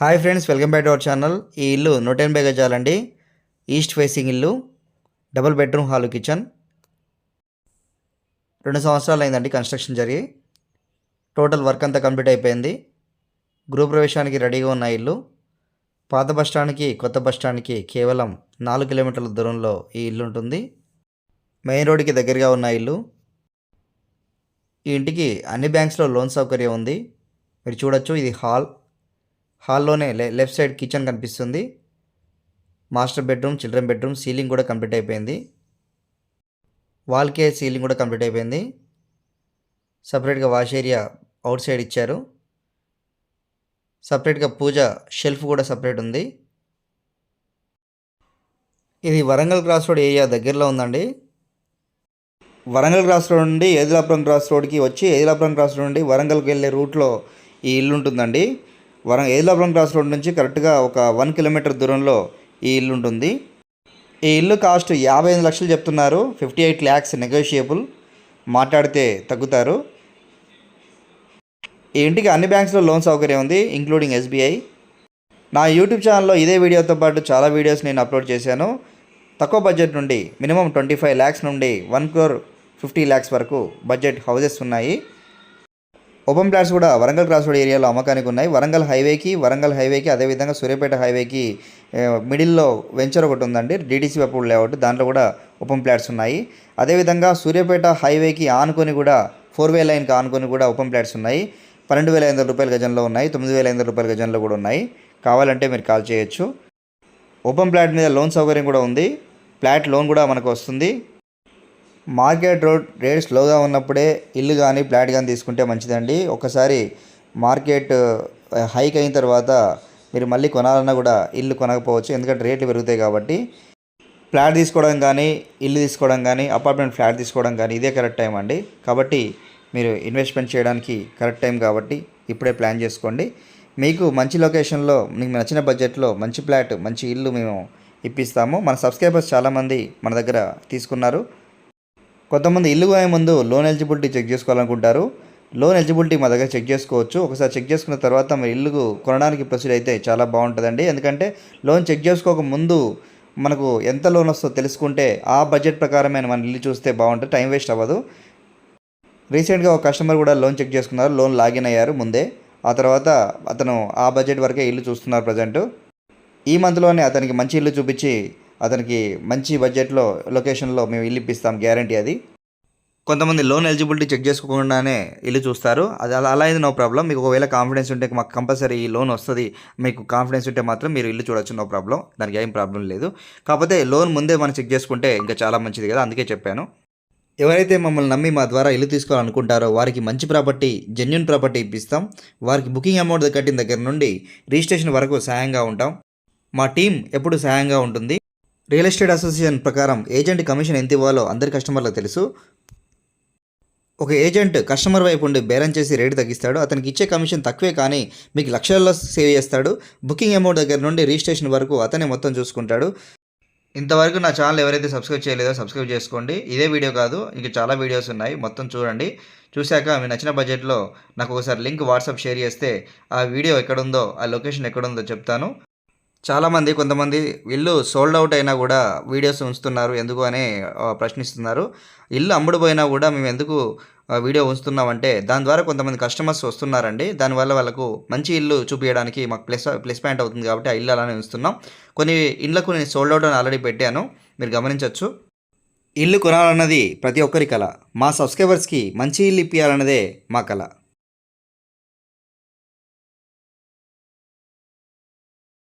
Hi friends, welcome back to our channel. ఈ ఇల్లు 180 గజాలండి. East facing ఇల్లు, డబుల్ బెడ్రూమ్ హాల్ కిచెన్. 2 సంవత్సరాలు అయిందండి కన్స్ట్రక్షన్ జరిగి. టోటల్ వర్క్ అంతా కంప్లీట్ అయిపోయింది. గృహప్రవేశానికి రెడీగా ఉన్న ఇల్లు. పాత బస్టాండ్కి కొత్త బస్టాండ్కి కేవలం 4 కిలోమీటర్ల దూరంలో ఈ ఇల్లు ఉంటుంది. మెయిన్ రోడ్కి దగ్గరగా ఉన్న ఇల్లు. ఈ ఇంటికి అన్ని బ్యాంక్స్లో లోన్ సౌకర్యం ఉంది. మీరు చూడొచ్చు, ఇది హాల్లోనే లెఫ్ట్ సైడ్ కిచెన్ కనిపిస్తుంది. Master bedroom, children bedroom, ceiling కూడా కంప్లీట్ అయిపోయింది. వాల్కే సీలింగ్ కూడా కంప్లీట్ అయిపోయింది. సపరేట్గా వాష్ ఏరియా అవుట్ సైడ్ ఇచ్చారు. సపరేట్గా పూజ షెల్ఫ్ కూడా సపరేట్ ఉంది. ఇది వరంగల్ క్రాస్ రోడ్ ఏరియా దగ్గరలో ఉందండి. వరంగల్ క్రాస్ రోడ్ నుండి ఏదిలాపురం క్రాస్ రోడ్కి వచ్చి ఏదిలాపురం క్రాస్ రోడ్ నుండి వరంగల్కి వెళ్ళే రూట్లో ఈ ఇల్లు ఉంటుందండి. ఏదిలాపురం క్రాస్ రోడ్ నుంచి కరెక్ట్గా ఒక 1 కిలోమీటర్ దూరంలో ఈ ఇల్లు ఉంటుంది. ఈ ఇల్లు కాస్ట్ 55 లక్షలు చెప్తున్నారు. 58 lakhs నెగోషియబుల్, మాట్లాడితే తగ్గుతారు. ఈ ఇంటికి అన్ని బ్యాంక్స్లో లోన్ సౌకర్యం ఉంది, ఇంక్లూడింగ్ SBI. నా యూట్యూబ్ ఛానల్లో ఇదే వీడియోతో పాటు చాలా వీడియోస్ నేను అప్లోడ్ చేశాను. తక్కువ బడ్జెట్ నుండి మినిమం 25 lakhs నుండి 1,50 lakhs వరకు బడ్జెట్ హౌజెస్ ఉన్నాయి. ఓపెన్ ప్లాట్స్ కూడా వరంగల్ క్రాస్ రోడ్ ఏరియాలో అమ్మకానికి ఉన్నాయి. వరంగల్ హైవేకి అదేవిధంగా సూర్యాపేట హైవేకి మిడిల్లో వెంచర్ ఒకటి ఉందండి, DTC అప్రూవ్డ్ లేఅవుట్. దాంట్లో కూడా ఓపెన్ ప్లాట్స్ ఉన్నాయి. అదేవిధంగా సూర్యాపేట హైవేకి ఆనుకొని కూడా 4-way లైన్కి ఆనుకొని కూడా ఓపెన్ ప్లాట్స్ ఉన్నాయి. 12,500 రూపాయల గజంలో ఉన్నాయి, 9,500 రూపాయల గజంలో కూడా ఉన్నాయి. కావాలంటే మీరు కాల్ చేయొచ్చు. ఓపెన్ ప్లాట్ మీద లోన్ సౌకర్యం కూడా ఉంది. ఫ్లాట్ లోన్ కూడా మనకు వస్తుంది. మార్కెట్ రేట్ స్లోగా ఉన్నప్పుడే ఇల్లు కానీ ఫ్లాట్ కానీ తీసుకుంటే మంచిదండి. ఒకసారి మార్కెట్ హైక్ అయిన తర్వాత మీరు మళ్ళీ కొనాలన్నా కూడా ఇల్లు కొనకపోవచ్చు, ఎందుకంటే రేట్లు పెరుగుతాయి కాబట్టి. ఫ్లాట్ తీసుకోవడం కానీ, ఇల్లు తీసుకోవడం కానీ, అపార్ట్మెంట్ ఫ్లాట్ తీసుకోవడం కానీ ఇదే కరెక్ట్ టైం అండి. కాబట్టి మీరు ఇన్వెస్ట్మెంట్ చేయడానికి కరెక్ట్ టైం కాబట్టి ఇప్పుడే ప్లాన్ చేసుకోండి. మీకు మంచి లొకేషన్లో, మీకు నచ్చిన బడ్జెట్లో మంచి ఫ్లాట్, మంచి ఇల్లు మేము ఇప్పిస్తాము. మన సబ్స్క్రైబర్స్ చాలామంది మన దగ్గర తీసుకున్నారు. కొంతమంది ఇల్లు కొనే ముందు లోన్ ఎలిజిబిలిటీ చెక్ చేసుకోవాలనుకుంటారు. లోన్ ఎలిజిబిలిటీ మా దగ్గర చెక్ చేసుకోవచ్చు. ఒకసారి చెక్ చేసుకున్న తర్వాత మీరు ఇల్లు కొనడానికి ప్రొసీడ్ అయితే చాలా బాగుంటుందండి. ఎందుకంటే లోన్ చెక్ చేసుకోక ముందు మనకు ఎంత లోన్ వస్తుందో తెలుసుకుంటే ఆ బడ్జెట్ ప్రకారమే మన ఇల్లు చూస్తే బాగుంటుంది, టైం వేస్ట్ అవ్వదు. రీసెంట్గా ఒక కస్టమర్ కూడా లోన్ చెక్ చేసుకున్నారు, లోన్ లాగిన్ అయ్యారు ముందే. ఆ తర్వాత అతను ఆ బడ్జెట్ వరకే ఇల్లు చూస్తున్నారు ప్రజెంట్. ఈ మంత్లోనే అతనికి మంచి ఇల్లు చూపించి అతనికి మంచి బడ్జెట్లో లొకేషన్లో మేము ఇల్లు ఇప్పిస్తాం, గ్యారంటీ అది. కొంతమంది లోన్ ఎలిజిబిలిటీ చెక్ చేసుకోకుండానే ఇల్లు చూస్తారు. అది అలా అయితే నో ప్రాబ్లం. మీకు ఒకవేళ కాన్ఫిడెన్స్ ఉంటే మాకు కంపల్సరీ ఈ లోన్ వస్తుంది, మీకు కాన్ఫిడెన్స్ ఉంటే మాత్రం మీరు ఇల్లు చూడొచ్చు, నో ప్రాబ్లం. దానికి ఏం ప్రాబ్లం లేదు. కాకపోతే లోన్ ముందే మనం చెక్ చేసుకుంటే ఇంకా చాలా మంచిది కదా, అందుకే చెప్పాను. ఎవరైతే మమ్మల్ని నమ్మి మా ద్వారా ఇల్లు తీసుకోవాలనుకుంటారో వారికి మంచి ప్రాపర్టీ, జెన్యూన్ ప్రాపర్టీ ఇప్పిస్తాం. వారికి బుకింగ్ అమౌంట్ కట్టిన దగ్గర నుండి రిజిస్ట్రేషన్ వరకు సహాయంగా ఉంటాం. మా టీం ఎప్పుడు సహాయంగా ఉంటుంది. రియల్ ఎస్టేట్ అసోసియేషన్ ప్రకారం ఏజెంట్ కమిషన్ ఎంత ఇవ్వాలో అందరి కస్టమర్లకు తెలుసు. ఒక ఏజెంట్ కస్టమర్ వైపు ఉండి బేరం చేసి రేటు తగ్గిస్తాడు. అతనికి ఇచ్చే కమిషన్ తక్కువే, కానీ మీకు లక్షల్లో సేవ్ చేస్తాడు. బుకింగ్ అమౌంట్ దగ్గర నుండి రిజిస్ట్రేషన్ వరకు అతనే మొత్తం చూసుకుంటాడు. ఇంతవరకు నా ఛానల్ ఎవరైతే సబ్స్క్రైబ్ చేయలేదో సబ్స్క్రైబ్ చేసుకోండి. ఇదే వీడియో కాదు, ఇంకా చాలా వీడియోస్ ఉన్నాయి, మొత్తం చూడండి. చూశాక మీకు నచ్చిన బడ్జెట్లో నాకు ఒకసారి లింక్ వాట్సాప్ షేర్ చేస్తే ఆ వీడియో ఎక్కడుందో, ఆ లొకేషన్ ఎక్కడుందో చెప్తాను. చాలామంది కొంతమంది ఇల్లు సోల్డ్ అవుట్ అయినా కూడా వీడియోస్ ఉంచుతున్నారు, ఎందుకు అని ప్రశ్నిస్తున్నారు. ఇల్లు అమ్ముడుపోయినా కూడా మేము ఎందుకు వీడియో ఉంచుతున్నామంటే దాని ద్వారా కొంతమంది కస్టమర్స్ వస్తున్నారండి. దానివల్ల వాళ్ళకు మంచి ఇల్లు చూపించడానికి మాకు ప్లస్ పాయింట్ అవుతుంది కాబట్టి ఆ ఇల్లు అలానే ఉంచుతున్నాం. కొన్ని ఇళ్ళకు నేను సోల్డ్ అవుట్ అని ఆల్రెడీ పెట్టాను, మీరు గమనించవచ్చు. ఇల్లు కొనాలన్నది ప్రతి ఒక్కరి కల. మా సబ్స్క్రైబర్స్కి మంచి ఇల్లు ఇప్పించాలన్నదే మా కల.